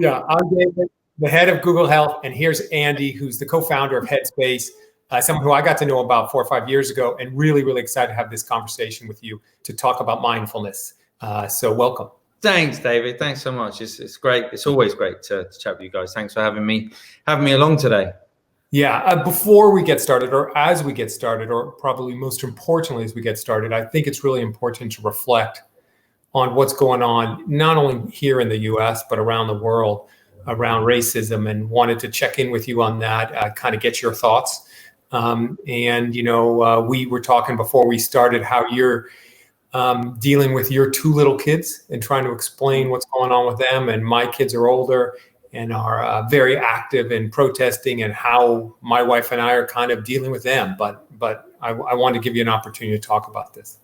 Yeah, I'm David, the head of Google Health, and here's Andy, who's the co-founder of Headspace, someone who I got to know about 4 or 5 years ago, and really, really excited to have this conversation with you to talk about mindfulness. So welcome. Thanks, David. Thanks so much. It's great. It's always great to chat with you guys. Thanks for having me along today. Yeah, before we get started, or as we get started, or probably most importantly as we get started, I think it's really important to reflect on what's going on, not only here in the US, but around the world, around racism, and wanted to check in with you on that, kind of get your thoughts. We were talking before we started how you're dealing with your 2 little kids and trying to explain what's going on with them. And my kids are older and are very active in protesting, and how my wife and I are kind of dealing with them. But I wanted to give you an opportunity to talk about this.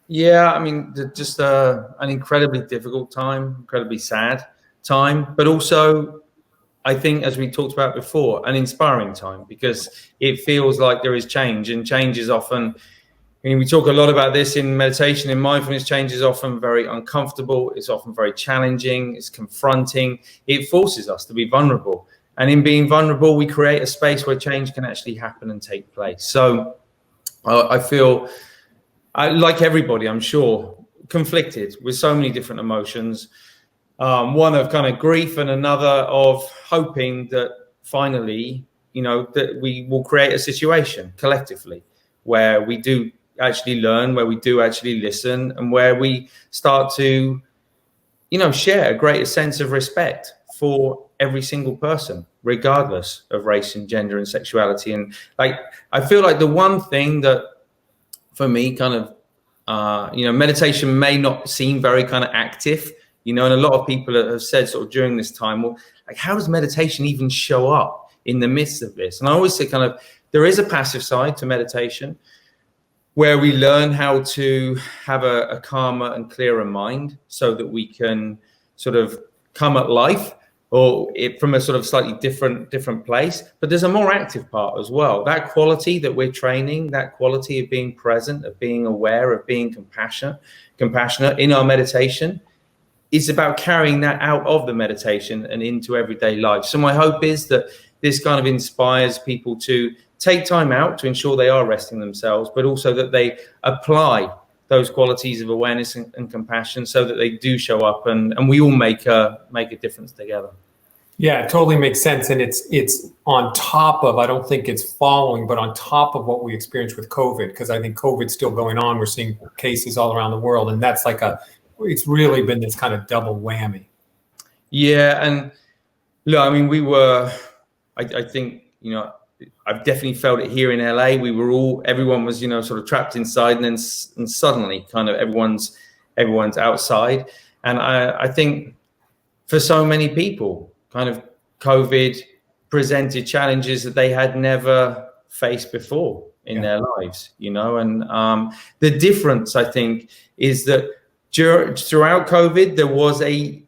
Yeah, I mean, just an incredibly difficult time, incredibly sad time, but also, I think, as we talked about before, an inspiring time, because it feels like there is change, and change is often, I mean, we talk a lot about this in meditation, in mindfulness. Change is often very uncomfortable. It's often very challenging. It's confronting. It forces us to be vulnerable. And in being vulnerable, we create a space where change can actually happen and take place. So I feel, like everybody, I'm sure, conflicted with so many different emotions. One of kind of grief, and another of hoping that finally, that we will create a situation collectively where we do actually learn, where we do actually listen, and where we start to, share a greater sense of respect for every single person, regardless of race and gender and sexuality. And I feel like the one thing that, for me, kind of, meditation may not seem very kind of active, and a lot of people have said sort of during this time, well, like, how does meditation even show up in the midst of this? And I always say kind of, there is a passive side to meditation where we learn how to have a calmer and clearer mind so that we can sort of come at life from a sort of slightly different place. But there's a more active part as well. That quality that we're training, that quality of being present, of being aware, of being compassionate in our meditation, is about carrying that out of the meditation and into everyday life. So my hope is that this kind of inspires people to take time out to ensure they are resting themselves, but also that they apply those qualities of awareness and compassion so that they do show up, and we all make a difference together. Yeah, it totally makes sense. And it's on top of, I don't think it's following, but on top of what we experienced with COVID, because I think COVID's still going on. We're seeing cases all around the world, and that's it's really been this kind of double whammy. Yeah. And look, I mean, I think, I've definitely felt it here in LA. Everyone was, sort of trapped inside, and then suddenly kind of everyone's outside. And I think for so many people, kind of COVID presented challenges that they had never faced before in their lives, and the difference, I think, is that throughout COVID, there was it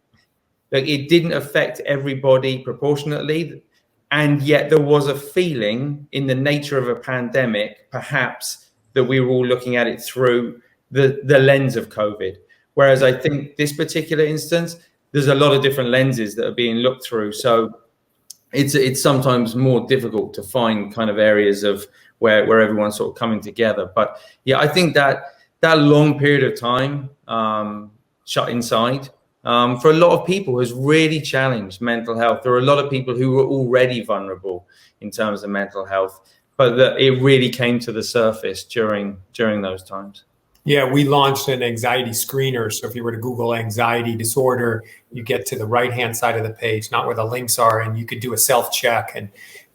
didn't affect everybody proportionately. And yet there was a feeling in the nature of a pandemic, perhaps, that we were all looking at it through the lens of COVID. Whereas I think this particular instance, there's a lot of different lenses that are being looked through. So it's sometimes more difficult to find kind of areas of where everyone's sort of coming together. But yeah, I think that long period of time shut inside, for a lot of people, has really challenged mental health. There are a lot of people who were already vulnerable in terms of mental health, but that it really came to the surface during those times. Yeah, we launched an anxiety screener. So if you were to Google anxiety disorder, you get to the right-hand side of the page, not where the links are, and you could do a self-check,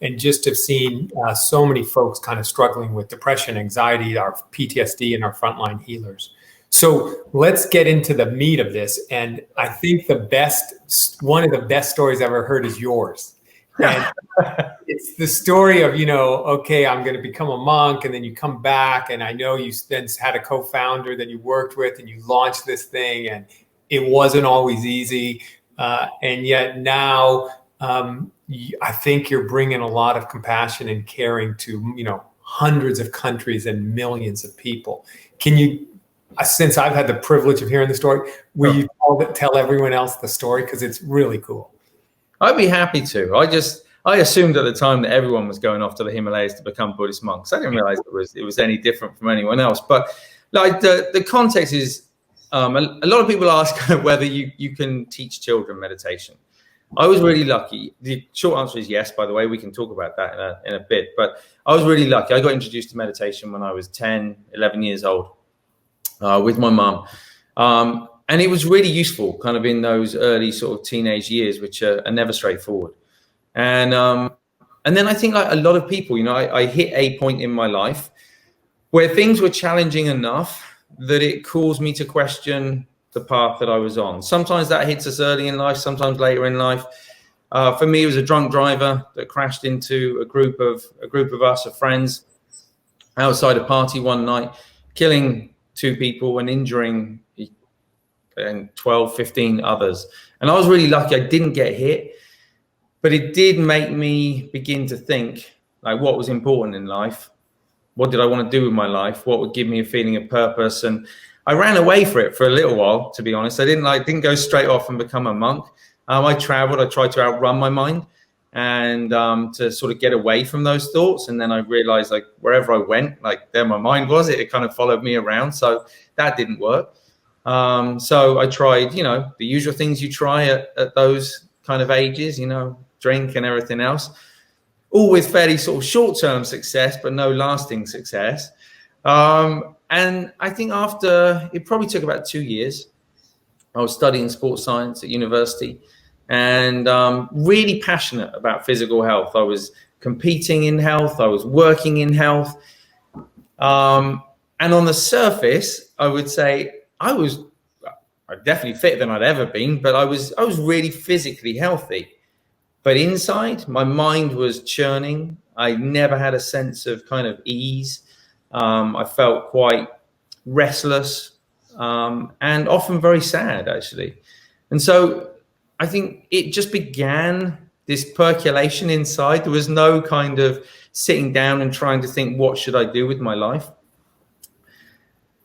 and just have seen so many folks kind of struggling with depression, anxiety, our PTSD, and our frontline healers. So let's get into the meat of this. And I think one of the best stories I've ever heard is yours. And it's the story of, okay, I'm going to become a monk, and then you come back, and I know you then had a co-founder that you worked with, and you launched this thing, and it wasn't always easy. And yet now I think you're bringing a lot of compassion and caring to, hundreds of countries and millions of people. Can you, since I've had the privilege of hearing the story, will you tell everyone else the story? Because it's really cool. I'd be happy to. I assumed at the time that everyone was going off to the Himalayas to become Buddhist monks. I didn't realize it was any different from anyone else. But like the context is, a lot of people ask whether you can teach children meditation. I was really lucky. The short answer is yes, by the way. We can talk about that in a bit. But I was really lucky. I got introduced to meditation when I was 10, 11 years old with my mum. And it was really useful kind of in those early sort of teenage years, which are never straightforward. And then I think like a lot of people, you know, I hit a point in my life where things were challenging enough that it caused me to question the path that I was on. Sometimes that hits us early in life, sometimes later in life. For me, it was a drunk driver that crashed into a group of us, of friends, outside a party one night, killing 2 people and injuring 12, 15 others. And I was really lucky I didn't get hit, but it did make me begin to think like what was important in life. What did I want to do with my life? What would give me a feeling of purpose? And I ran away for it for a little while, to be honest. I didn't go straight off and become a monk. I traveled. I tried to outrun my mind and to sort of get away from those thoughts. And then I realized like wherever I went, like there my mind was, it kind of followed me around. So that didn't work. So I tried, you know, the usual things you try at those kind of ages, you know, drink and everything else, all with fairly sort of short-term success, but no lasting success. And I think after, it probably took about 2 years, I was studying sports science at university and really passionate about physical health. I was competing in health. I was working in health. And on the surface, I would say I was definitely fitter than I'd ever been, but I was really physically healthy. But inside, my mind was churning. I never had a sense of kind of ease. I felt quite restless and often very sad, actually. And so I think it just began this percolation inside. There was no kind of sitting down and trying to think, what should I do with my life?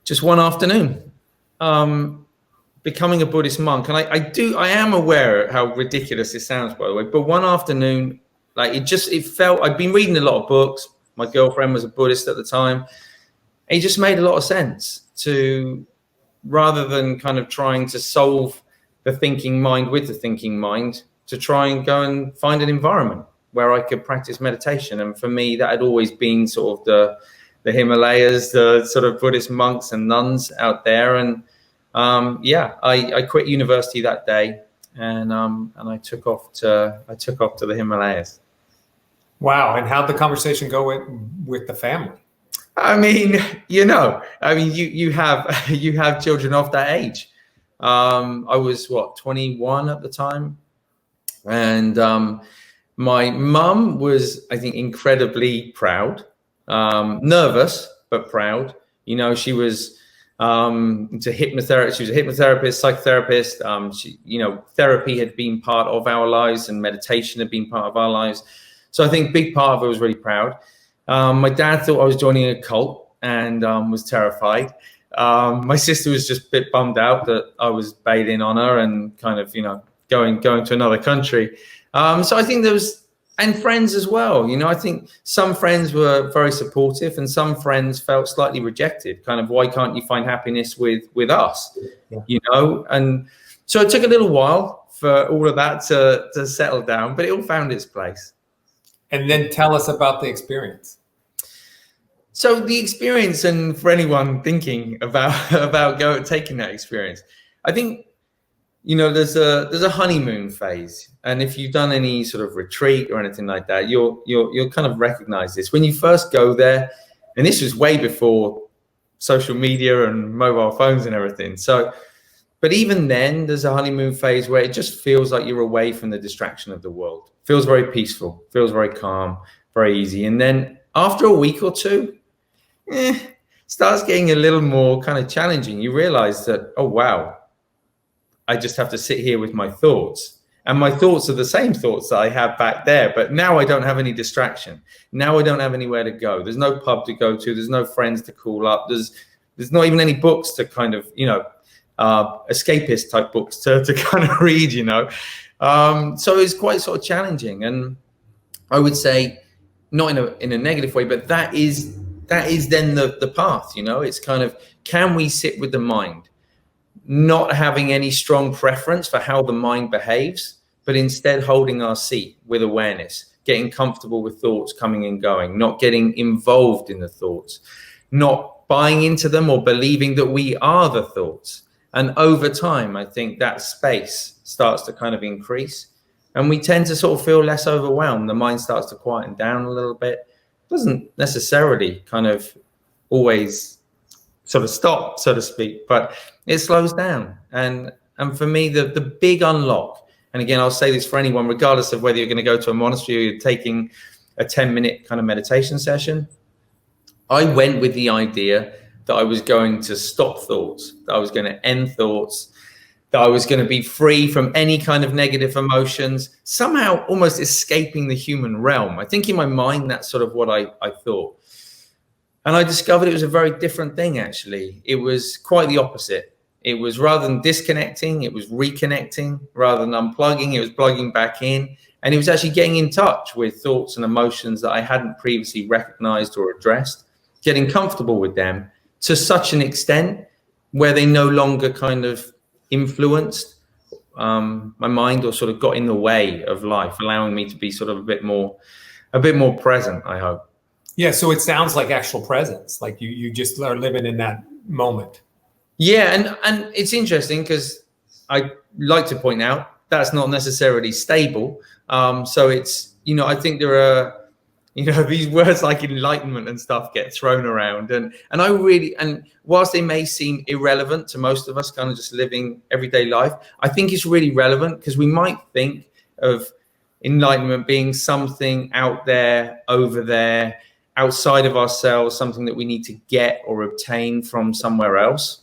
Just one afternoon, becoming a Buddhist monk. And I am aware how ridiculous this sounds, by the way, but one afternoon, like it felt, I'd been reading a lot of books. My girlfriend was a Buddhist at the time. It just made a lot of sense to, rather than kind of trying to solve the thinking mind with the thinking mind, to try and go and find an environment where I could practice meditation. And for me, that had always been sort of the Himalayas, the sort of Buddhist monks and nuns out there. And I quit university that day, and I took off to the Himalayas. Wow! And how'd the conversation go with the family? I mean, you have children of that age. I was 21 at the time, and my mum was, I think, incredibly proud, nervous but proud. You know, she was into hypnotherapy. She was a hypnotherapist, psychotherapist. Therapy had been part of our lives, and meditation had been part of our lives. So I think a big part of it was really proud. My dad thought I was joining a cult and was terrified. My sister was just a bit bummed out that I was bailing on her and kind of, going to another country. So I think there was, and friends as well. I think some friends were very supportive and some friends felt slightly rejected. Kind of, why can't you find happiness with us? Yeah. And so it took a little while for all of that to settle down, but it all found its place. And then tell us about the experience. So the experience, and for anyone thinking about taking that experience, I think, there's a honeymoon phase. And if you've done any sort of retreat or anything like that, you'll kind of recognize this. When you first go there, and this was way before social media and mobile phones and everything. So, but even then, there's a honeymoon phase where it just feels like you're away from the distraction of the world. Feels very peaceful, feels very calm, very easy. And then after a week or two, starts getting a little more kind of challenging. You realize that, oh, wow, I just have to sit here with my thoughts. And my thoughts are the same thoughts that I had back there, but now I don't have any distraction. Now I don't have anywhere to go. There's no pub to go to. There's no friends to call up. There's not even any books to kind of, escapist type books to kind of read, you know. So it's quite sort of challenging, and I would say not in a negative way, but that is then the path, you know. It's kind of, can we sit with the mind, not having any strong preference for how the mind behaves, but instead holding our seat with awareness, getting comfortable with thoughts coming and going, not getting involved in the thoughts, not buying into them or believing that we are the thoughts. And over time, I think that space starts to kind of increase, and we tend to sort of feel less overwhelmed. The mind starts to quieten down a little bit. It doesn't necessarily kind of always sort of stop, so to speak, but it slows down. And for me, the big unlock, and again, I'll say this for anyone, regardless of whether you're going to go to a monastery or you're taking a 10-minute kind of meditation session, I went with the idea that I was going to stop thoughts, that I was going to end thoughts, that I was going to be free from any kind of negative emotions, somehow almost escaping the human realm. I think in my mind, that's sort of what I thought. And I discovered it was a very different thing, actually. It was quite the opposite. It was, rather than disconnecting, it was reconnecting. Rather than unplugging, it was plugging back in. And it was actually getting in touch with thoughts and emotions that I hadn't previously recognized or addressed, getting comfortable with them to such an extent where they no longer kind of influenced my mind or sort of got in the way of life, allowing me to be sort of a bit more present, I hope. Yeah, so it sounds like actual presence, like you just are living in that moment. Yeah, and it's interesting because I like to point out that's not necessarily stable. So it's, you know, I think there are, you know, these words like enlightenment and stuff get thrown around, and I really, and whilst they may seem irrelevant to most of us kind of just living everyday life, I think it's really relevant, because we might think of enlightenment being something out there, over there, outside of ourselves, something that we need to get or obtain from somewhere else.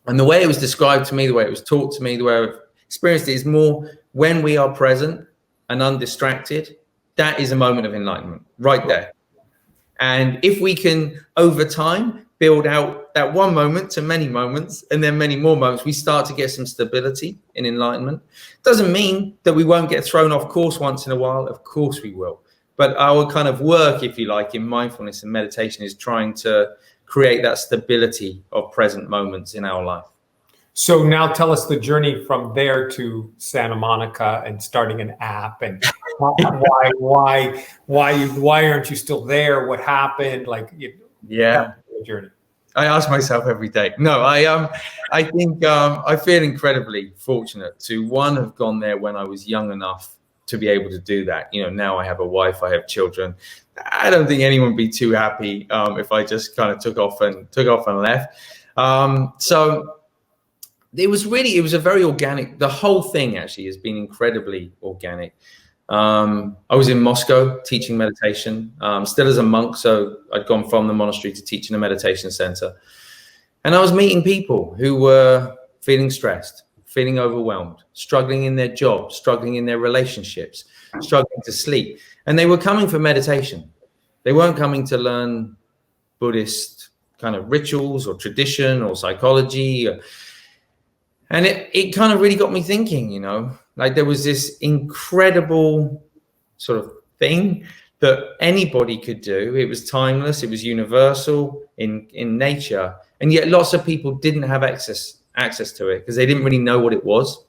And the way it was described to me, the way it was taught to me, the way I've experienced it is more when we are present and undistracted, that is a moment of enlightenment right there. And if we can, over time, build out that one moment to many moments and then many more moments, we start to get some stability in enlightenment. Doesn't mean that we won't get thrown off course once in a while. Of course we will. But our kind of work, if you like, in mindfulness and meditation is trying to create that stability of present moments in our life. So now tell us the journey from there to Santa Monica and starting an app, and why aren't you still there? What happened? The journey. I ask myself every day. No, I think I feel incredibly fortunate to, one, have gone there when I was young enough to be able to do that. You know, now I have a wife, I have children. I don't think anyone would be too happy if I just kind of took off and left. So it was a very organic, the whole thing actually has been incredibly organic. I was in Moscow teaching meditation, still as a monk. So I'd gone from the monastery to teach in a meditation center. And I was meeting people who were feeling stressed, feeling overwhelmed, struggling in their jobs, struggling in their relationships, struggling to sleep. And they were coming for meditation. They weren't coming to learn Buddhist kind of rituals or tradition or psychology. And it kind of really got me thinking, you know, like there was this incredible sort of thing that anybody could do. It was timeless. It was universal in nature. And yet lots of people didn't have access to it because they didn't really know what it was.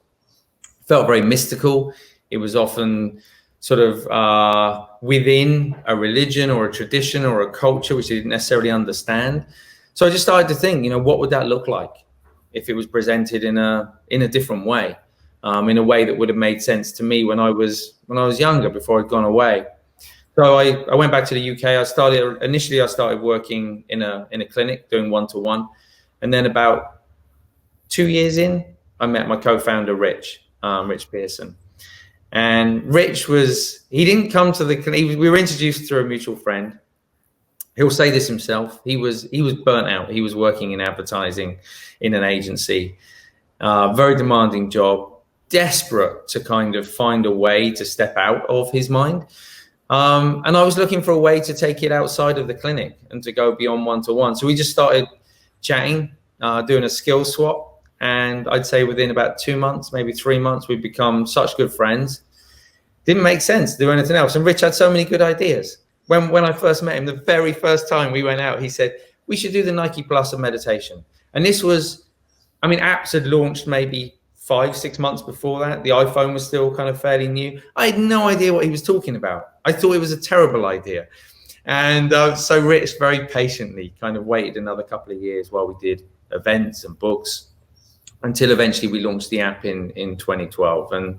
It felt very mystical. It was often sort of within a religion or a tradition or a culture, which they didn't necessarily understand. So I just started to think, you know, what would that look like if it was presented in a different way, in a way that would have made sense to me when I was younger, before I'd gone away. So I went back to the UK. Initially I started working in a clinic doing one-to-one. And then about 2 years in, I met my co-founder, Rich Pearson. And Rich he didn't come to the clinic. We were introduced through a mutual friend. He'll say this himself. He was burnt out. He was working in advertising in an agency, very demanding job, desperate to kind of find a way to step out of his mind. And I was looking for a way to take it outside of the clinic and to go beyond one-to-one. So we just started chatting, doing a skill swap. And I'd say within about 2 months, maybe 3 months, we'd become such good friends. Didn't make sense to do anything else. And Rich had so many good ideas. When I first met him, the very first time we went out, he said, we should do the Nike Plus of meditation. And this was, I mean, apps had launched maybe 5-6 months before that. The iPhone was still kind of fairly new. I had no idea what he was talking about. I thought it was a terrible idea. And so Rich very patiently kind of waited another couple of years while we did events and books until eventually we launched the app in 2012. And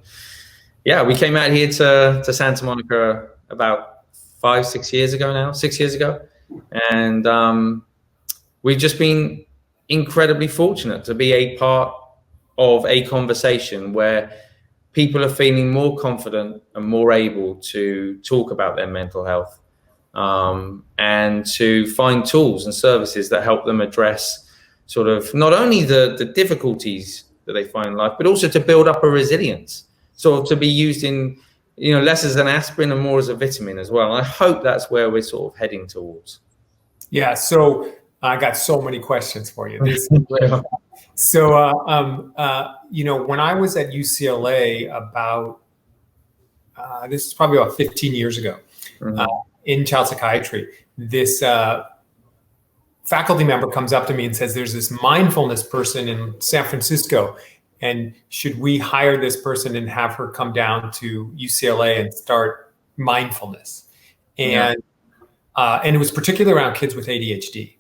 yeah, we came out here to Santa Monica about 6 years ago now, 6 years ago. And we've just been incredibly fortunate to be a part of a conversation where people are feeling more confident and more able to talk about their mental health, and to find tools and services that help them address sort of not only the difficulties that they find in life, but also to build up a resilience, sort of to be used in, you know, less as an aspirin and more as a vitamin as well. And I hope that's where we're sort of heading towards. Yeah. So I got so many questions for you. So, you know, when I was at UCLA about, this is probably about 15 years ago, in child psychiatry, this faculty member comes up to me and says, there's this mindfulness person in San Francisco, and should we hire this person and have her come down to UCLA and start mindfulness? And it was particularly around kids with ADHD.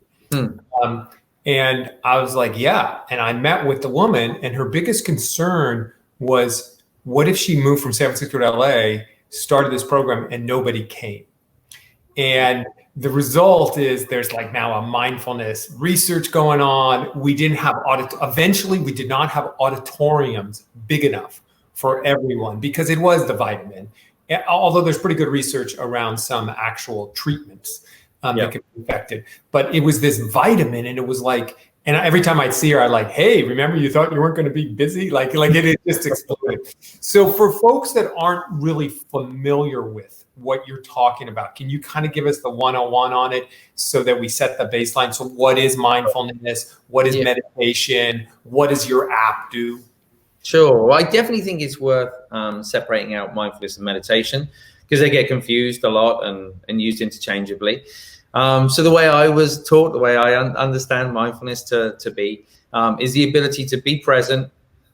And I was like, yeah. And I met with the woman, and her biggest concern was, what if she moved from San Francisco to LA, started this program, and nobody came? And the result is there's like now a mindfulness research going on. We didn't have eventually we did not have auditoriums big enough for everyone because it was the vitamin. Although there's pretty good research around some actual treatments that can be effective. But it was this vitamin, and it was like, and every time I'd see her, I'd like, hey, remember you thought you weren't going to be busy? Like it just exploded. So for folks that aren't really familiar with what you're talking about, can you kind of give us the 101 on it so that we set the baseline? So what is mindfulness? What is meditation? What does your app do? Sure. Well, I definitely think it's worth separating out mindfulness and meditation because they get confused a lot and used interchangeably. So the way I was taught, the way I understand mindfulness to be, is the ability to be present,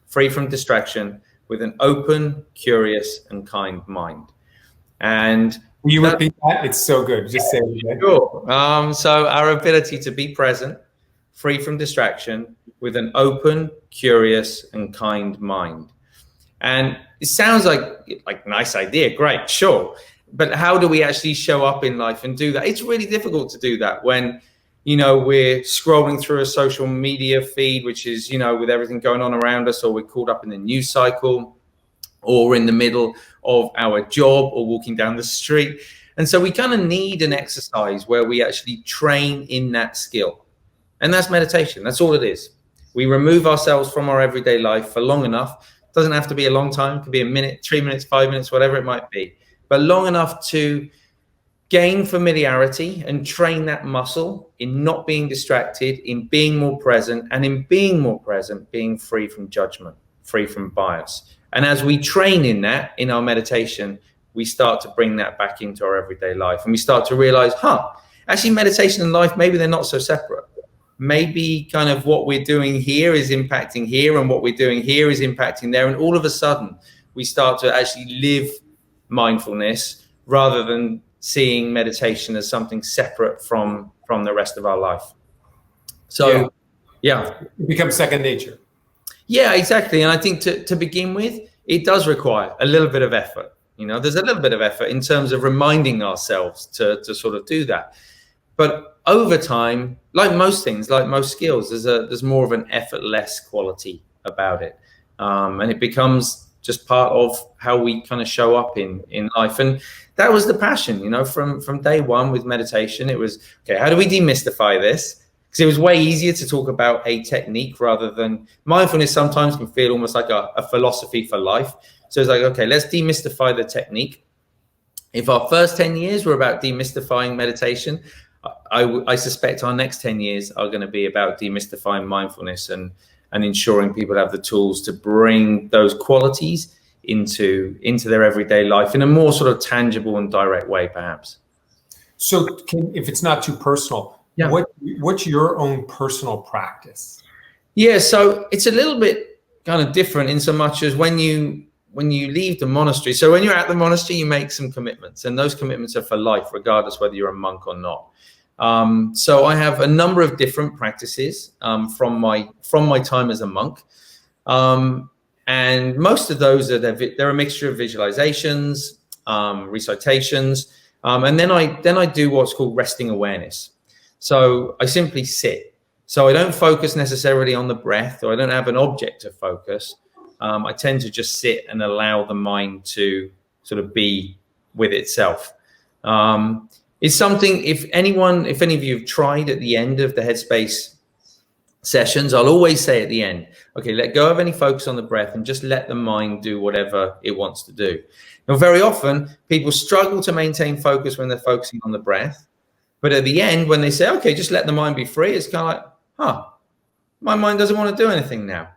free from distraction, with an open, curious, and kind mind. And will you repeat that? It's so good. Just say it again. Sure. So our ability to be present, free from distraction, with an open, curious, and kind mind. And it sounds like a nice idea. Great, sure. But how do we actually show up in life and do that? It's really difficult to do that when, you know, we're scrolling through a social media feed, which is, you know, with everything going on around us, or we're caught up in the news cycle, or in the middle of our job, or walking down the street. And so we kind of need an exercise where we actually train in that skill. And that's meditation. That's all it is. We remove ourselves from our everyday life for long enough. It doesn't have to be a long time. It could be a minute, 3 minutes, 5 minutes, whatever it might be. But long enough to gain familiarity and train that muscle in not being distracted, in being more present, and in being more present, being free from judgment, free from bias. And as we train in that, in our meditation, we start to bring that back into our everyday life. And we start to realize, actually meditation and life, maybe they're not so separate. Maybe kind of what we're doing here is impacting here, and what we're doing here is impacting there. And all of a sudden, we start to actually live mindfulness rather than seeing meditation as something separate from the rest of our life. So, it becomes second nature. Yeah, exactly. And I think to begin with, it does require a little bit of effort. You know, there's a little bit of effort in terms of reminding ourselves to sort of do that. But over time, like most things, like most skills, there's more of an effortless quality about it. And it becomes just part of how we kind of show up in life. And that was the passion, you know, from day one with meditation. It was, okay, how do we demystify this? Because it was way easier to talk about a technique rather than mindfulness. Sometimes can feel almost like a philosophy for life. So it's like, okay, let's demystify the technique. If our first 10 years were about demystifying meditation, I suspect our next 10 years are going to be about demystifying mindfulness and and ensuring people have the tools to bring those qualities into their everyday life in a more sort of tangible and direct way, perhaps. So if it's not too personal, yeah. What's your own personal practice? Yeah, so it's a little bit kind of different in so much as when you leave the monastery. So when you're at the monastery, you make some commitments, and those commitments are for life, regardless whether you're a monk or not. So I have a number of different practices from my time as a monk. And most of those they're a mixture of visualizations, recitations, and then I do what's called resting awareness. So I simply sit. So I don't focus necessarily on the breath, or I don't have an object of focus. I tend to just sit and allow the mind to sort of be with itself. It's something, if any of you have tried at the end of the Headspace sessions, I'll always say at the end, okay, let go of any focus on the breath and just let the mind do whatever it wants to do. Now, very often people struggle to maintain focus when they're focusing on the breath. But at the end, when they say, okay, just let the mind be free, it's kind of like, my mind doesn't want to do anything now.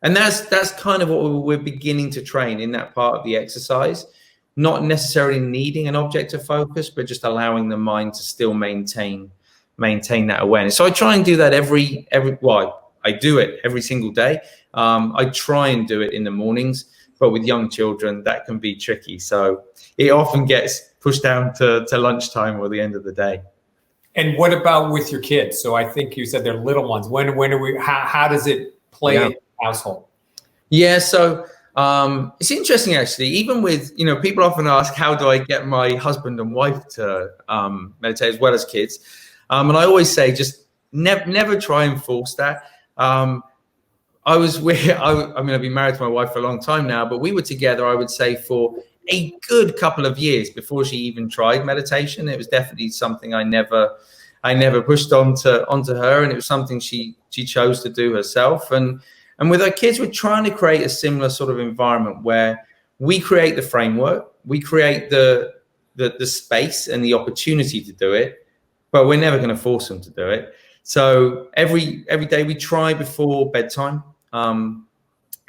And that's kind of what we're beginning to train in that part of the exercise, not necessarily needing an object of focus, but just allowing the mind to still maintain that awareness. So I try and do that I do it every single day. I try and do it in the mornings, but with young children, that can be tricky. So it often gets pushed down to lunchtime or the end of the day. And what about with your kids? So I think you said they're little ones. When are we? How does it play in the household? Yeah, so it's interesting actually. Even with people often ask, how do I get my husband and wife to meditate as well as kids? And I always say, just never try and force that. I've been married to my wife for a long time now, but we were together, I would say, for a good couple of years before she even tried meditation. It was definitely something I never pushed onto her, and it was something she chose to do herself. And with our kids, we're trying to create a similar sort of environment where we create the framework, we create the space and the opportunity to do it, but we're never going to force them to do it. So every day we try before bedtime.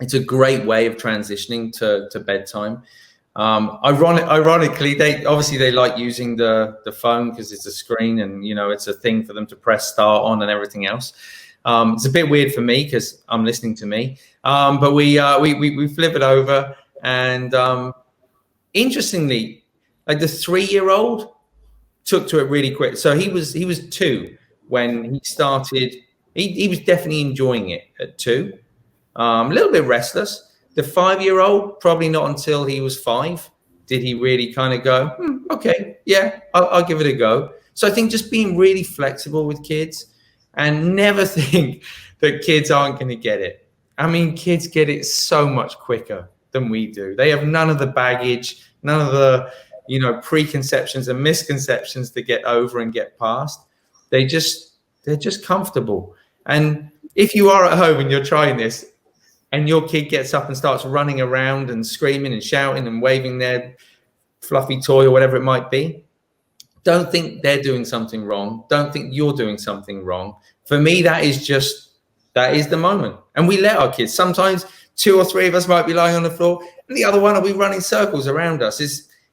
It's a great way of transitioning to bedtime. Ironically, they like using the phone because it's a screen and it's a thing for them to press start on and everything else. It's a bit weird for me because I'm listening to me, but we flip it over. And interestingly, like the 3-year-old took to it really quick. So he was 2 when he started. He was definitely enjoying it at 2. A little bit restless. The 5-year-old, probably not until he was 5 did he really kind of go, okay, yeah, I'll give it a go. So I think just being really flexible with kids and never think that kids aren't going to get it. I mean, kids get it so much quicker than we do. They have none of the baggage, none of the preconceptions and misconceptions to get over and get past. They're just comfortable. And if you are at home and you're trying this, and your kid gets up and starts running around and screaming and shouting and waving their fluffy toy or whatever it might be, don't think they're doing something wrong. Don't think you're doing something wrong. For me, that is the moment. And we let our kids, sometimes 2 or 3 of us might be lying on the floor and the other one will be running circles around us.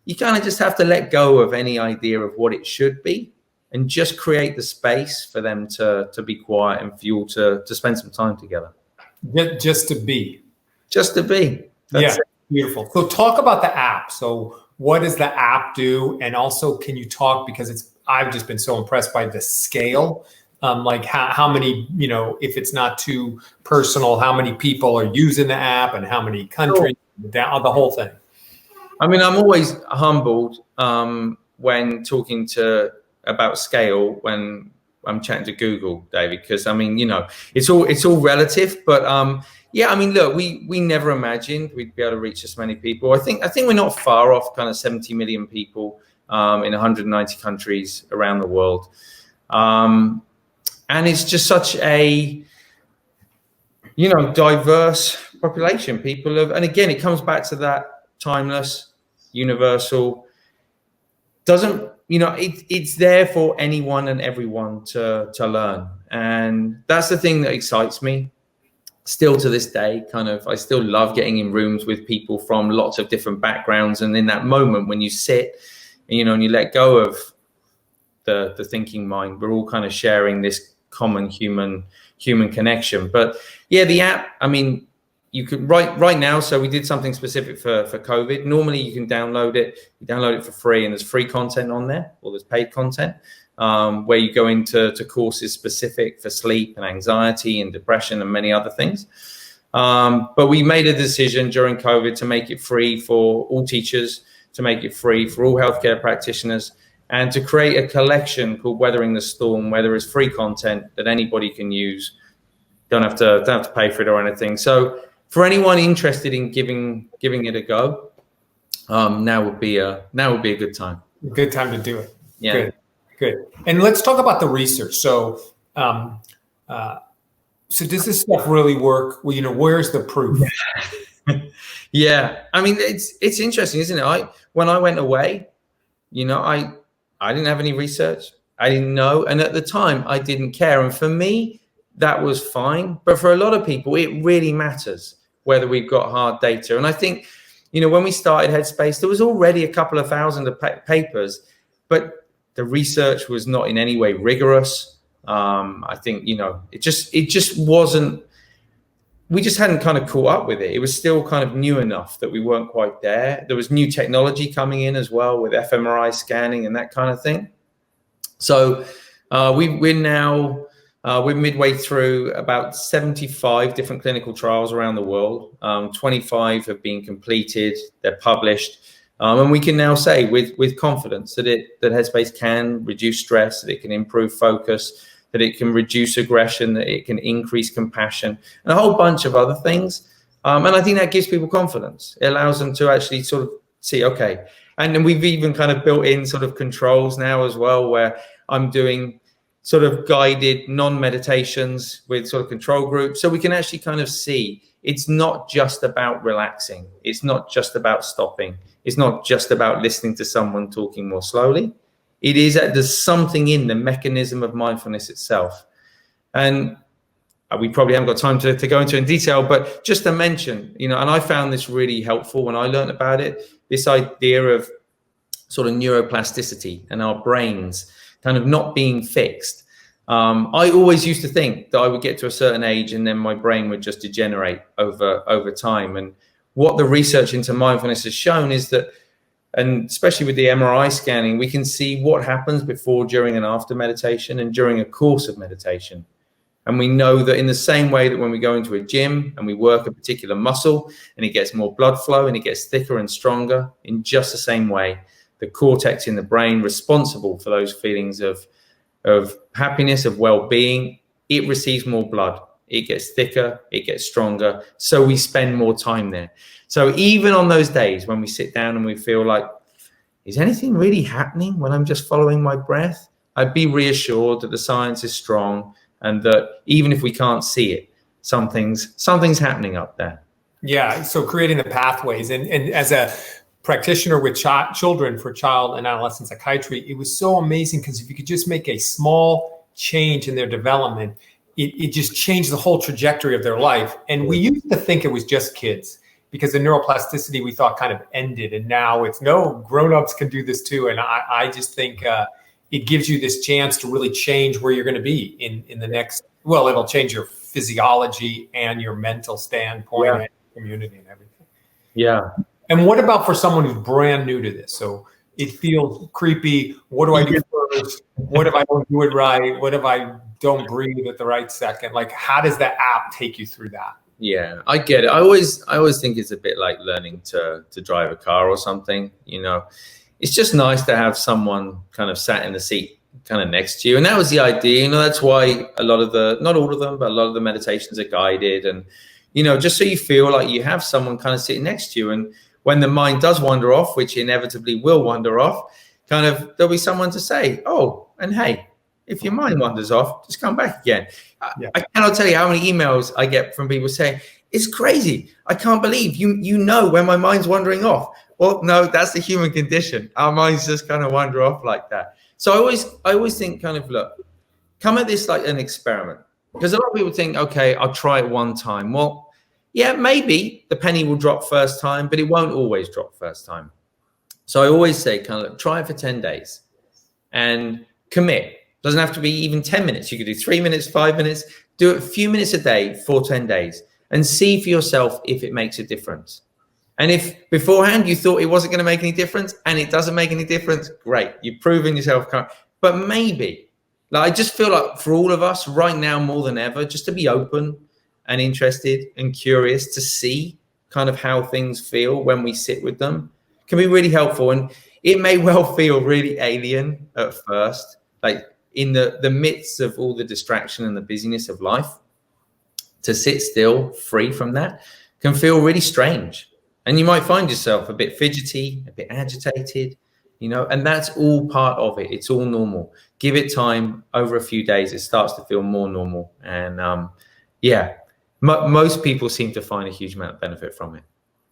You kind of just have to let go of any idea of what it should be and just create the space for them to be quiet and for you all to spend some time together. Just to be. That's it. Beautiful. So talk about the app. So what does the app do? And also, can you talk, because I've just been so impressed by the scale, like how many, if it's not too personal, how many people are using the app and how many countries, the whole thing. I mean, I'm always humbled when talking about scale when I'm chatting to Google, David, because I mean, it's all relative, but I mean, look, we never imagined we'd be able to reach this many people. I think we're not far off kind of 70 million people in 190 countries around the world, and it's just such a diverse population. And again, it comes back to that timeless, universal. It's there for anyone and everyone to learn. And that's the thing that excites me. still to this day, I still love getting in rooms with people from lots of different backgrounds. And in that moment when you sit, and you let go of the thinking mind, we're all kind of sharing this common human connection. But yeah, the app, I mean, you could right now. So we did something specific for COVID. Normally you can download it. You download it for free, and there's free content on there, or there's paid content, where you go into courses specific for sleep and anxiety and depression and many other things. But we made a decision during COVID to make it free for all teachers, to make it free for all healthcare practitioners, and to create a collection called Weathering the Storm, where there is free content that anybody can use. Don't have to pay for it or anything. So for anyone interested in giving it a go, now would be a good time. Good time to do it. Yeah. Good. And let's talk about the research. So, so does this stuff really work? Well, where's the proof? Yeah. I mean, it's interesting, isn't it? When I went away, I didn't have any research. I didn't know. And at the time I didn't care. And for me, that was fine. But for a lot of people, it really matters whether we've got hard data. And I think, when we started Headspace, there was already a couple of thousand of papers, but the research was not in any way rigorous. I think, it just wasn't, we just hadn't kind of caught up with it. It was still kind of new enough that we weren't quite there. There was new technology coming in as well with fMRI scanning and that kind of thing. So we're midway through about 75 different clinical trials around the world. 25 have been completed, they're published. And we can now say with confidence that Headspace can reduce stress, that it can improve focus, that it can reduce aggression, that it can increase compassion, and a whole bunch of other things. And I think that gives people confidence. It allows them to actually sort of see, okay. And then we've even kind of built in sort of controls now as well, where I'm doing sort of guided non-meditations with sort of control groups. So we can actually kind of see it's not just about relaxing. It's not just about stopping. It's not just about listening to someone talking more slowly. It is that there's something in the mechanism of mindfulness itself. And we probably haven't got time to go into in detail, but just to mention, and I found this really helpful when I learned about it, this idea of sort of neuroplasticity and our brains kind of not being fixed. I always used to think that I would get to a certain age and then my brain would just degenerate over time. And what the research into mindfulness has shown is that, and especially with the MRI scanning, we can see what happens before, during, and after meditation and during a course of meditation. And we know that in the same way that when we go into a gym and we work a particular muscle and it gets more blood flow and it gets thicker and stronger, in just the same way, the cortex in the brain responsible for those feelings of happiness, of well-being, it receives more blood. It gets thicker, it gets stronger. So we spend more time there. So even on those days when we sit down and we feel like, is anything really happening when I'm just following my breath? I'd be reassured that the science is strong and that even if we can't see it, something's happening up there. Yeah, so creating the pathways. And as a practitioner with children for child and adolescent psychiatry, it was so amazing because if you could just make a small change in their development, it just changed the whole trajectory of their life. And we used to think it was just kids because the neuroplasticity we thought kind of ended. And now it's no, grown-ups can do this too. And I just think it gives you this chance to really change where you're going to be in the next, well, it'll change your physiology and your mental standpoint and community and everything. Yeah. And what about for someone who's brand new to this? So it feels creepy. What do I do first? What if I don't do it right? What if I don't breathe at the right second? Like, how does the app take you through that? Yeah, I get it. I always think it's a bit like learning to drive a car or something. It's just nice to have someone kind of sat in the seat kind of next to you. And that was the idea. That's why a lot of not all of them, but a lot of the meditations are guided. And, just so you feel like you have someone kind of sitting next to you. And when the mind does wander off, which inevitably will wander off, kind of there'll be someone to say, oh, and hey, if your mind wanders off, just come back again. I cannot tell you how many emails I get from people saying, it's crazy. I can't believe you know when my mind's wandering off. Well, no, that's the human condition. Our minds just kind of wander off like that. So I always think kind of, look, come at this like an experiment. Because a lot of people think, okay, I'll try it one time. Well, yeah, maybe the penny will drop first time, but it won't always drop first time. So I always say, kind of try it for 10 days and commit. Doesn't have to be even 10 minutes. You could do 3 minutes, 5 minutes, do it a few minutes a day for 10 days and see for yourself if it makes a difference. And if beforehand you thought it wasn't going to make any difference and it doesn't make any difference, great. You've proven yourself. But maybe, like, I just feel like for all of us right now, more than ever, just to be open and interested and curious to see kind of how things feel when we sit with them can be really helpful. And it may well feel really alien at first, like in the midst of all the distraction and the busyness of life, to sit still, free from that, can feel really strange. And you might find yourself a bit fidgety, a bit agitated, you know, and that's all part of it. It's all normal. Give it time. Over a few days, it starts to feel more normal. And most people seem to find a huge amount of benefit from it.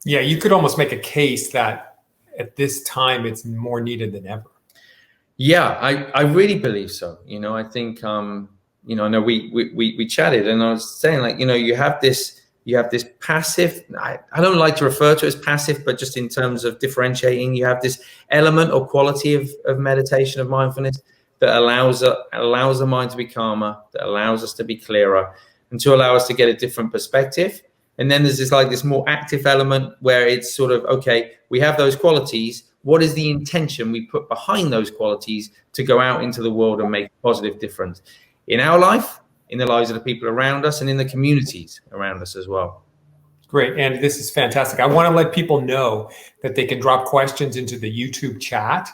Yeah, you could almost make a case that at this time it's more needed than ever. Yeah, I really believe so. You know, I think, I know we chatted and I was saying, like, you know, you have this passive, I don't like to refer to it as passive, but just in terms of differentiating, you have this element or quality of meditation, of mindfulness, that allows the mind to be calmer, that allows us to be clearer, and to allow us to get a different perspective. And then there's this more active element where it's sort of, okay, we have those qualities. What is the intention we put behind those qualities to go out into the world and make a positive difference in our life, in the lives of the people around us, and in the communities around us as well? Great, Andy, this is fantastic. I want to let people know that they can drop questions into the YouTube chat,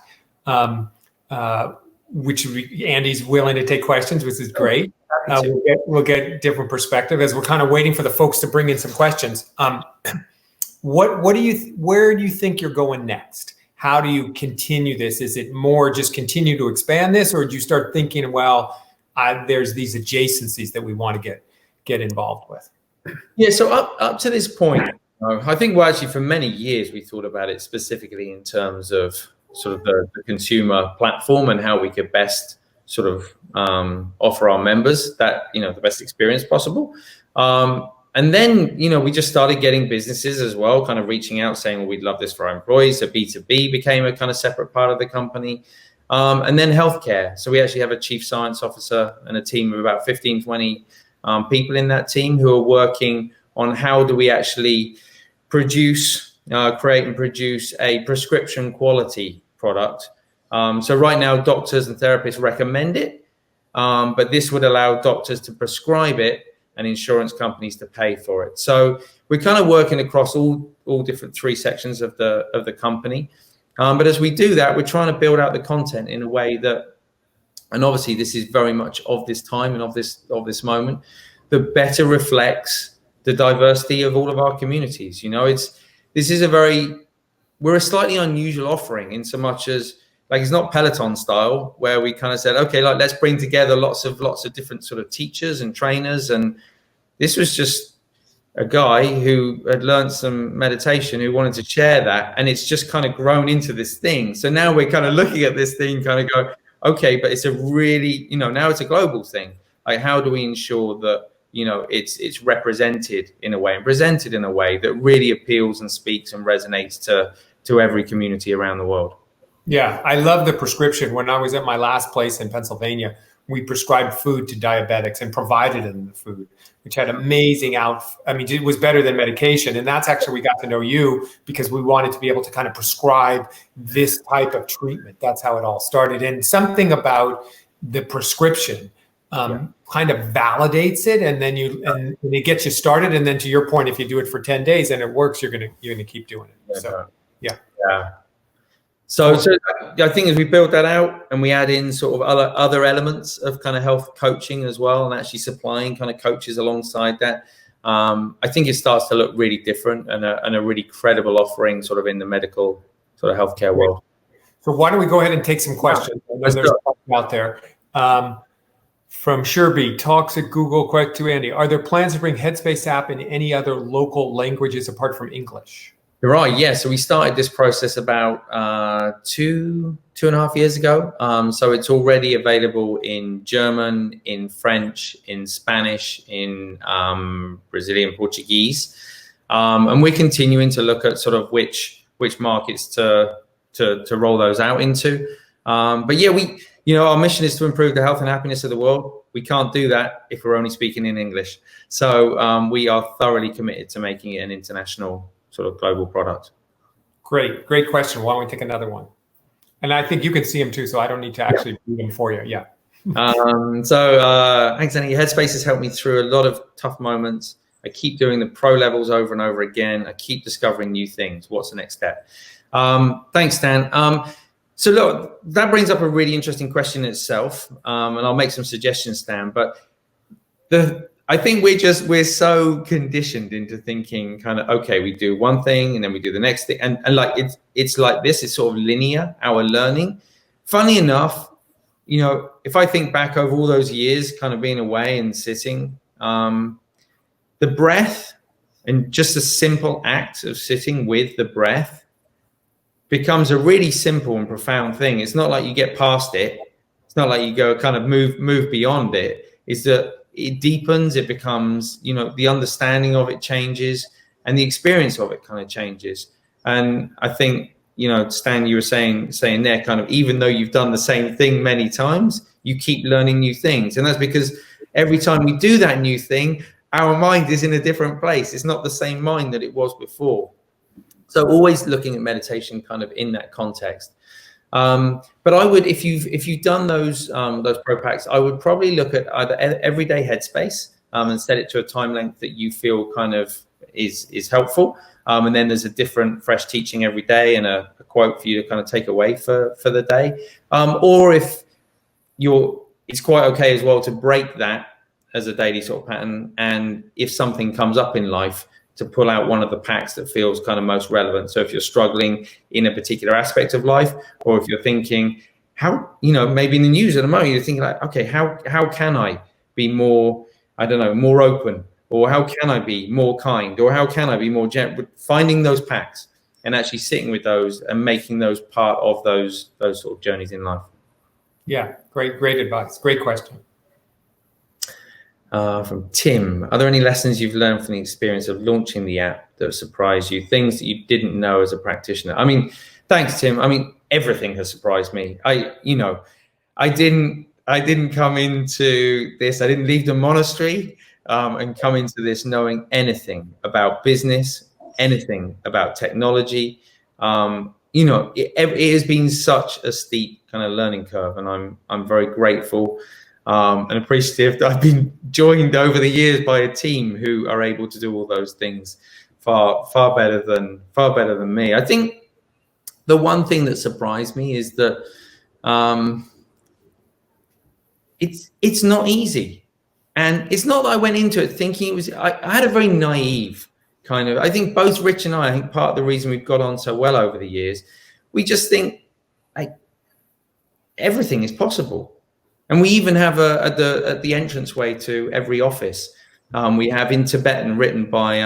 which Andy's willing to take questions, which is great. We'll get different perspective as we're kind of waiting for the folks to bring in some questions. Where do you think you're going next? How do you continue this? Is it more just continue to expand this, or do you start thinking, well, there's these adjacencies that we want to get involved with? Yeah, so up to this point, I think, well, actually for many years we thought about it specifically in terms of sort of the consumer platform and how we could best sort of offer our members that, you know, the best experience possible. And then, you know, we just started getting businesses as well, kind of reaching out saying, well, we'd love this for our employees. So B2B became a kind of separate part of the company. And then healthcare. So we actually have a chief science officer and a team of about 15, 20 people in that team who are working on how do we actually create and produce a prescription quality product. So right now, doctors and therapists recommend it, but this would allow doctors to prescribe it and insurance companies to pay for it. So we're kind of working across all different three sections of the company. But as we do that, we're trying to build out the content in a way that, and obviously this is very much of this time and of this moment, that better reflects the diversity of all of our communities. You know, we're a slightly unusual offering in so much as, like, it's not Peloton style where we kind of said, okay, like, let's bring together lots of different sort of teachers and trainers. And this was just a guy who had learned some meditation who wanted to share that, and it's just kind of grown into this thing. So now we're kind of looking at this thing, kind of go, okay, but it's a really, you know, now it's a global thing. Like, how do we ensure that, you know, it's represented in a way and presented in a way that really appeals and speaks and resonates to every community around the world? Yeah, I love the prescription. When I was at my last place in Pennsylvania, we prescribed food to diabetics and provided them the food, which had amazing it was better than medication. And that's actually, we got to know you because we wanted to be able to kind of prescribe this type of treatment. That's how it all started. And something about the prescription kind of validates it, and then and it gets you started. And then, to your point, if you do it for 10 days and it works, you're gonna keep doing it. So I think as we build that out and we add in sort of other elements of kind of health coaching as well, and actually supplying kind of coaches alongside that, I think it starts to look really different and a really credible offering sort of in the medical sort of healthcare world. So why don't we go ahead and take some questions? I know there's out there. From Sherby, talks at Google, quick to Andy. Are there plans to bring Headspace app in any other local languages apart from English? You're right. Yeah. So we started this process about 2.5 years ago. So it's already available in German, in French, in Spanish, in Brazilian Portuguese, and we're continuing to look at sort of which markets to roll those out into. But yeah, our mission is to improve the health and happiness of the world. We can't do that if we're only speaking in English. So we are thoroughly committed to making it an international sort of global product. Great question. Why don't we take another one? And I think you can see them too, so I don't need to actually read them for you. Yeah. Thanks, Danny. Headspace has helped me through a lot of tough moments. I keep doing the pro levels over and over again. I keep discovering new things. What's the next step? Thanks, Dan. So look, that brings up a really interesting question in itself, and I'll make some suggestions, Dan. But I think we're so conditioned into thinking kind of, okay, we do one thing and then we do the next thing, and like it's like this. It's sort of linear, our learning. Funny enough, if I think back over all those years, kind of being away and sitting, the breath and just a simple act of sitting with the breath becomes a really simple and profound thing. It's not like you get past it. It's not like you go kind of move beyond it. It's that it deepens, it becomes, the understanding of it changes and the experience of it kind of changes. And I think, Stan, you were saying there kind of, even though you've done the same thing many times, you keep learning new things. And that's because every time we do that new thing, our mind is in a different place. It's not the same mind that it was before. So always looking at meditation kind of in that context. But I would, if you've done those pro packs, I would probably look at either everyday Headspace and set it to a time length that you feel kind of is helpful. And then there's a different fresh teaching every day and a quote for you to kind of take away for the day. Or if it's quite okay as well to break that as a daily sort of pattern. And if something comes up in life, to pull out one of the packs that feels kind of most relevant. So if you're struggling in a particular aspect of life, or if you're thinking maybe in the news at the moment, you're thinking like, okay, how can I be more, more open, or how can I be more kind, or how can I be more gentle? Finding those packs and actually sitting with those and making those part of those sort of journeys in life. Yeah, great advice. Great question. From Tim, are there any lessons you've learned from the experience of launching the app that surprised you? Things that you didn't know as a practitioner? I mean, thanks, Tim. I mean, everything has surprised me. I didn't come into this. I didn't leave the monastery and come into this knowing anything about business, anything about technology. It has been such a steep kind of learning curve, and I'm very grateful. And appreciative that I've been joined over the years by a team who are able to do all those things far better than me. I think the one thing that surprised me is that it's not easy, and it's not that I went into it thinking it was. I had a very naive kind of. I think both Rich and I think part of the reason we've got on so well over the years, we just think like everything is possible. And we even have at the entranceway to every office, we have in Tibetan, written by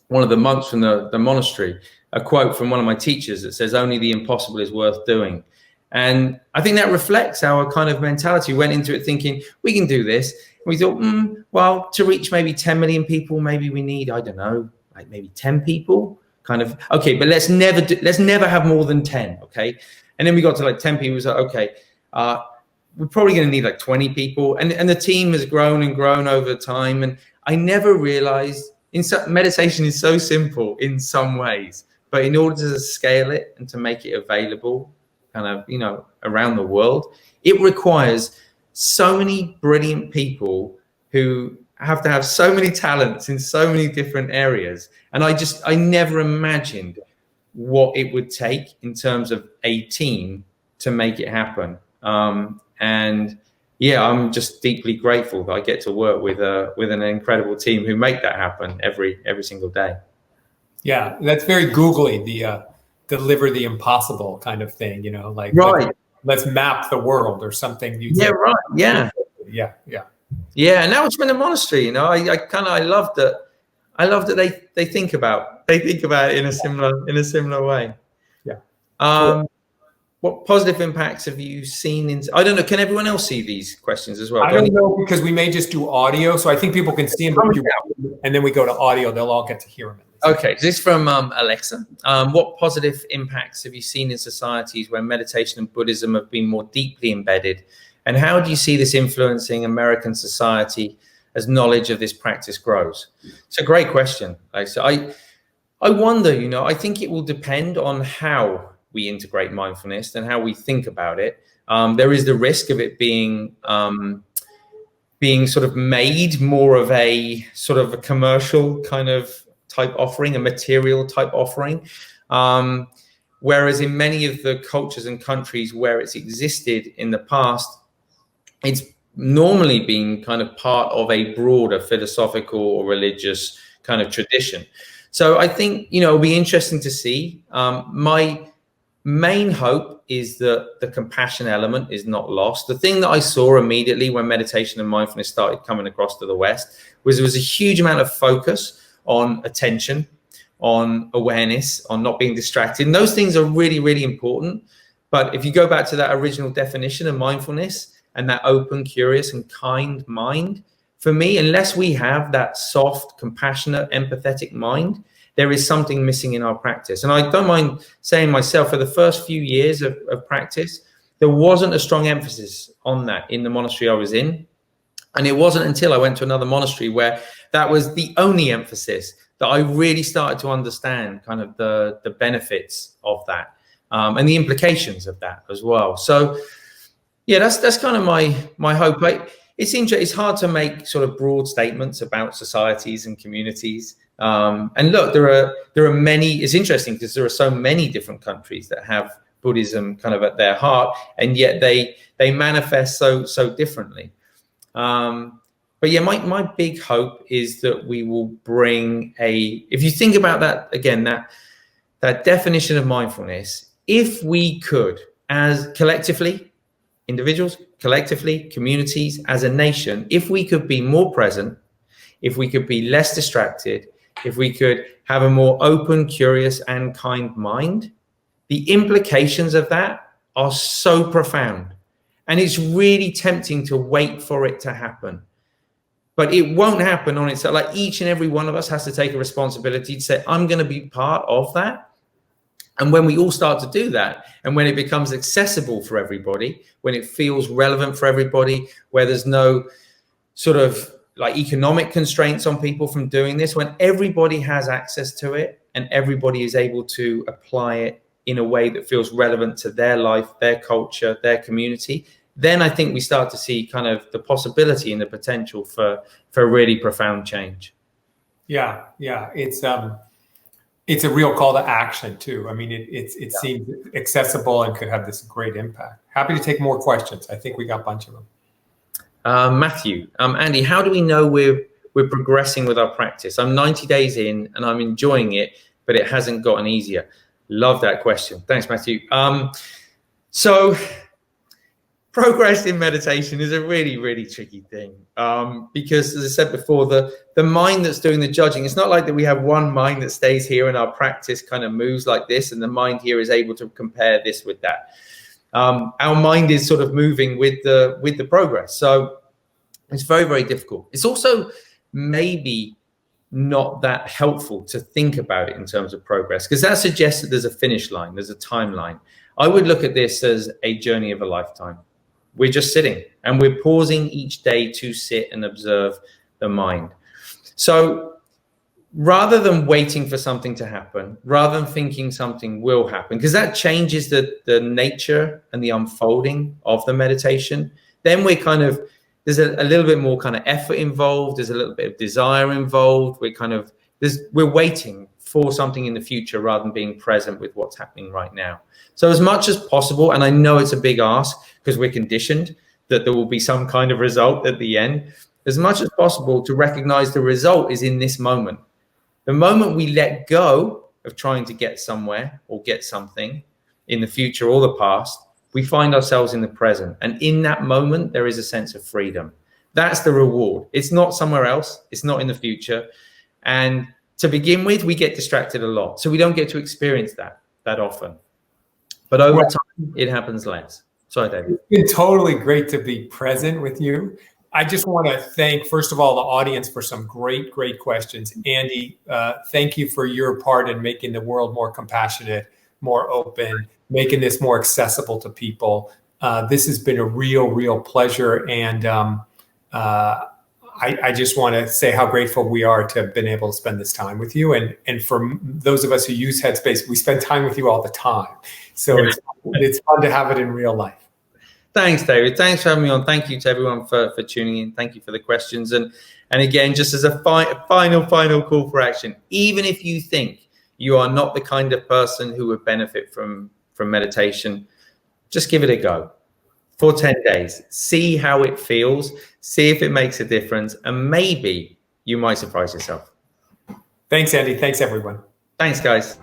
one of the monks from the monastery, a quote from one of my teachers that says, "Only the impossible is worth doing." And I think that reflects our kind of mentality. We went into it thinking we can do this. And we thought, well, to reach maybe 10 million people, maybe we need, I don't know, like maybe 10 people. Kind of okay, but let's never have more than 10. Okay, and then we got to like 10 people. So okay. We're probably going to need like 20 people, and the team has grown and grown over time. And I never realized meditation is so simple in some ways, but in order to scale it and to make it available kind of, around the world, it requires so many brilliant people who have to have so many talents in so many different areas. And I never imagined what it would take in terms of a team to make it happen. And yeah, I'm just deeply grateful that I get to work with an incredible team who make that happen every single day. Yeah, that's very googly, the deliver the impossible kind of thing, like right. Let's map the world or something. Right. Yeah. Yeah. Yeah. And now it's been a monastery, I love that. I love that they think about it in a similar way. Yeah. Cool. What positive impacts have you seen in? I don't know. Can everyone else see these questions as well? I don't know, because we may just do audio, so I think people can see them, and then we go to audio. They'll all get to hear them. Okay, this is from Alexa. What positive impacts have you seen in societies where meditation and Buddhism have been more deeply embedded? And how do you see this influencing American society as knowledge of this practice grows? It's a great question, Alexa. I wonder, I think it will depend on how we integrate mindfulness and how we think about it. There is the risk of it being sort of made more of a sort of a commercial kind of type offering, a material type offering. Whereas in many of the cultures and countries where it's existed in the past, it's normally been kind of part of a broader philosophical or religious kind of tradition. So I think, it'll be interesting to see. My main hope is that the compassion element is not lost. The thing that I saw immediately when meditation and mindfulness started coming across to the West was there was a huge amount of focus on attention, on awareness, on not being distracted. And those things are really, really important. But if you go back to that original definition of mindfulness and that open, curious, and kind mind, for me, unless we have that soft, compassionate, empathetic mind, there is something missing in our practice. And I don't mind saying myself, for the first few years of practice, there wasn't a strong emphasis on that in the monastery I was in. And it wasn't until I went to another monastery where that was the only emphasis that I really started to understand kind of the benefits of that and the implications of that as well. So, yeah, that's kind of my hope. It's interesting. It's hard to make sort of broad statements about societies and communities. And look, there are many. It's interesting because there are so many different countries that have Buddhism kind of at their heart, and yet they manifest so differently. But yeah, my big hope is that we will bring if you think about that again, that definition of mindfulness, if we could, as collectively, individuals, collectively, communities, as a nation, if we could be more present, if we could be less distracted, if we could have a more open, curious, and kind mind, the implications of that are so profound. And it's really tempting to wait for it to happen. But it won't happen on its own. Like, each and every one of us has to take a responsibility to say, I'm going to be part of that. And when we all start to do that, and when it becomes accessible for everybody, when it feels relevant for everybody, where there's no sort of like economic constraints on people from doing this, when everybody has access to it and everybody is able to apply it in a way that feels relevant to their life, their culture, their community, then I think we start to see kind of the possibility and the potential for really profound change. Yeah. It's a real call to action too. I mean, it seems accessible and could have this great impact. Happy to take more questions. I think we got a bunch of them. Matthew, Andy, how do we know we're progressing with our practice? I'm 90 days in and I'm enjoying it, but it hasn't gotten easier. Love that question. Thanks, Matthew. So progress in meditation is a really, really tricky thing because, as I said before, the mind that's doing the judging, it's not like that we have one mind that stays here and our practice kind of moves like this and the mind here is able to compare this with that. Our mind is sort of moving with the progress. So it's very, very difficult. It's also maybe not that helpful to think about it in terms of progress, because that suggests that there's a finish line, there's a timeline. I would look at this as a journey of a lifetime. We're just sitting and we're pausing each day to sit and observe the mind. So rather than waiting for something to happen, rather than thinking something will happen, because that changes the nature and the unfolding of the meditation, then there's a little bit more kind of effort involved. There's a little bit of desire involved. We're waiting for something in the future rather than being present with what's happening right now. So as much as possible, and I know it's a big ask because we're conditioned that there will be some kind of result at the end, as much as possible to recognize the result is in this moment. The moment we let go of trying to get somewhere or get something in the future or the past, we find ourselves in the present. And in that moment, there is a sense of freedom. That's the reward. It's not somewhere else. It's not in the future. And to begin with, we get distracted a lot. So we don't get to experience that often. But over time, it happens less. Sorry, David. It's been totally great to be present with you. I just want to thank, first of all, the audience for some great, great questions. Andy, thank you for your part in making the world more compassionate, more open, making this more accessible to people. This has been a real pleasure. And I just want to say how grateful we are to have been able to spend this time with you. And for those of us who use Headspace, we spend time with you all the time. So it's fun to have it in real life. Thanks, David. Thanks for having me on. Thank you to everyone for tuning in. Thank you for the questions. And again, just as a final call for action, even if you think you are not the kind of person who would benefit from meditation, just give it a go for 10 days. See how it feels. See if it makes a difference. And maybe you might surprise yourself. Thanks, Andy. Thanks, everyone. Thanks, guys.